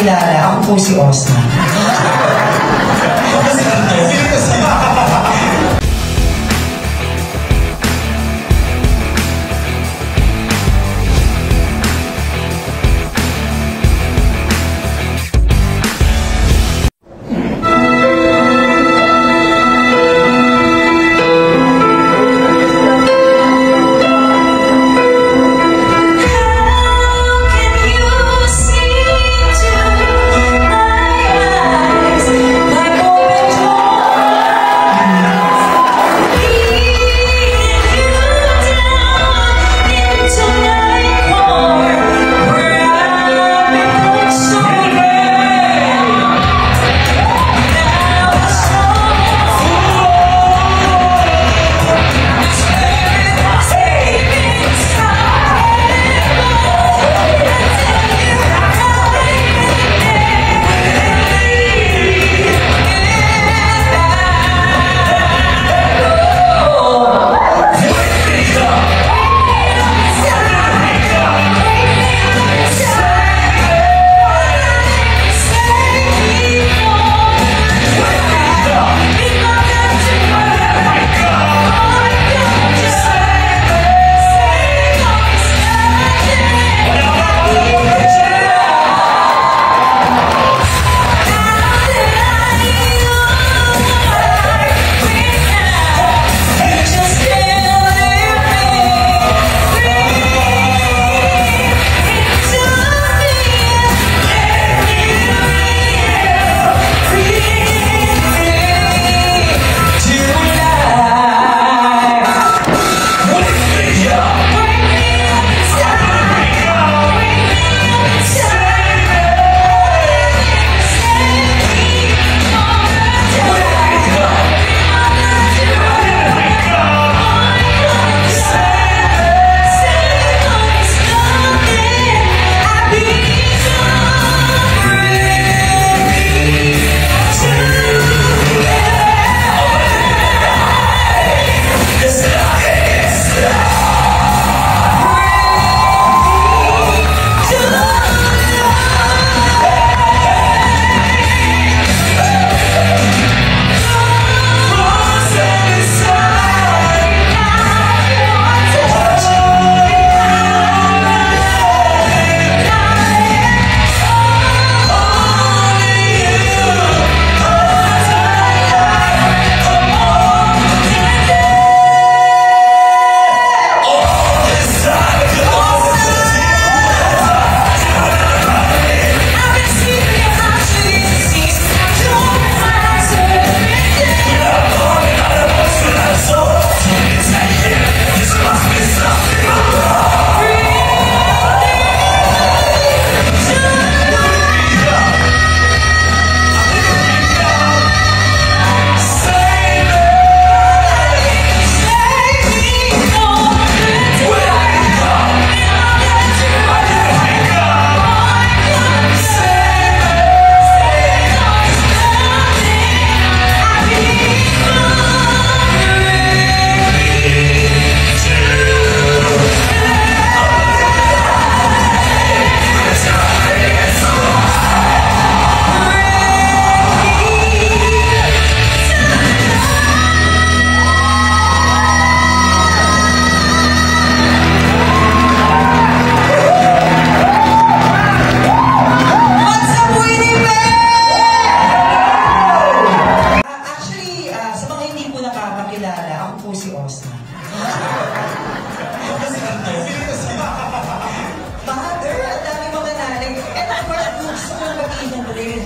nakakakilala, ako po si Osna.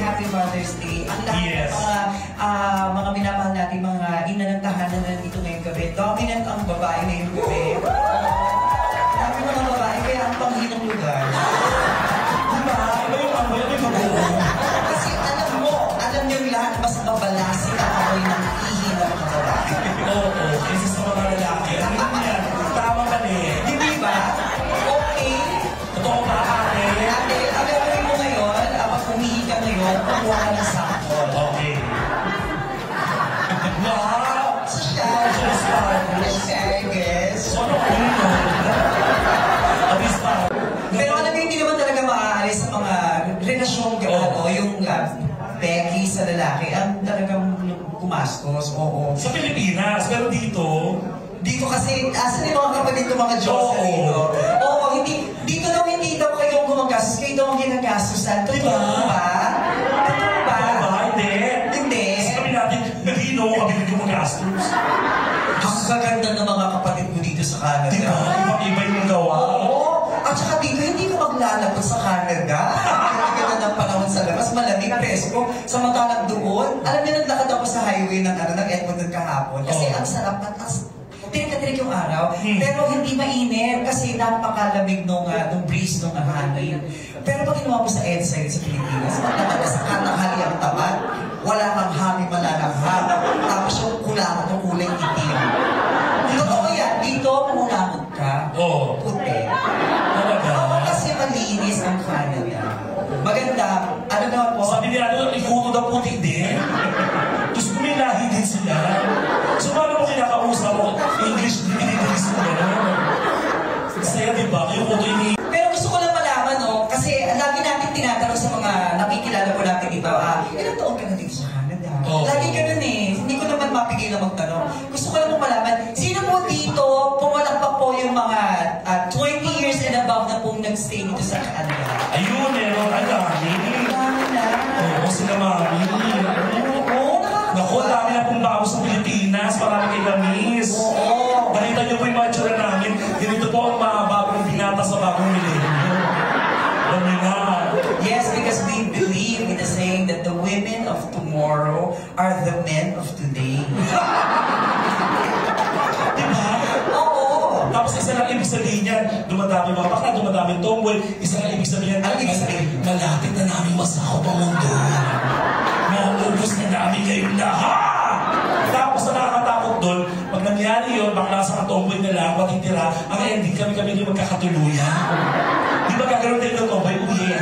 Happy Mother's Day. Ang lahat ng mga minamahal natin, mga ina ng tahanan na nandito ngayong gabi. Dominant ang babae ngayong gabi. Dami ng mga babae, kaya ang panghinang lugar. Diba? Kasi alam niyo lahat, mas mabalasi ang amoy ng ihi ng mga babae. Oo, isa sa mga lalaki. Tama ka eh. Hindi ba? Okay. Totoo ba, ate? Ate, agawin mo ngayon, pag umihi ka ngayon, pakuha ka ng sample. Okay. Wow! Siya, guys. So, ano ko yun? At least pa. Pero alam mo, hindi naman talaga maaalis sa mga relasyong Becky sa lalaki, ang talagang kumastos, oo. Sa Pilipinas, pero Dito kasi, asan yung mga kapatid ko, mga Diyos na dito? Oo, dito daw hindi daw kayong gumagastos, kayo daw ang ginagastosan. Totoo ba? Totoo ba? Hindi. Hindi. Sabi natin, hindi kami gumagastos. Ang gaganda ng mga kapatid ko dito sa Canada. Diba? Ibang-iba yung gawa. Oo. At saka dito, hindi ka maglalabot sa Canada. Ang ganda ng panahon sa labas, malamig, presko. Samantalang doon, alam niyo, naglakad ako sa highway ng Edmonton kahapon. Kasi ang sarap at tirik-tirik yung araw. Pero hindi mainit kasi napakalamig nung breeze nung hangin. Pero pag ginawa mo sa EDSA sa Pilipinas, magtataka sa katanghali ang tamad, wala kang hangin malalanghap. Tapos yung kulangot ng kulay itim. Totoo yan, dito kulangot ka, puti. Oo, kasi malinis ang Canada. Maganda, ano naman po? Sabi nila, ikuto daw puti din. Tapos kumilahi din sila. So paano mo kinakausap mo? English, dinidilis mo gano'n. Saya, di ba? Yung puto ini. Pero gusto ko lang malaman, no? Kasi lagi natin tinatanong sa mga nakikilala po natin dito, ilang taon ka na dito sa Canada? Lagi ganun eh. Hindi ko naman mapigil na magtanong. Gusto ko lang po malaman, sino po dito, pumalakpak po yung mga 20 years and above na pong nag-stay dito sa Canada? Ayun, meron. Ang dami. Oo, sila mami. Naku, dami na pong bago sa Pilipinas. Marami kay Lamis. Oo. Nakita niyo po yung mga tsura namin. Ganito po ang mga bagong binata sa bagong milenyo. Dami na. Yes, because we believe in the saying that the women of tomorrow are the men of today. Diba? Oo. Tapos isa lang ibig sabihin yan, dumadami mga bakla, dumadami tomboy, isa lang ibig sabihin, ano ibig sabihin? Malapit na namin masakop ang mundo. Maubos na namin kayong lahat! Tapos na nakakatakot doon, pag nangyari yun, bakla sa tomboy na lang, matitira, ang ending kami rin magkakatuluyan. Di ba gaganoon tayo ng tomboy? Uye!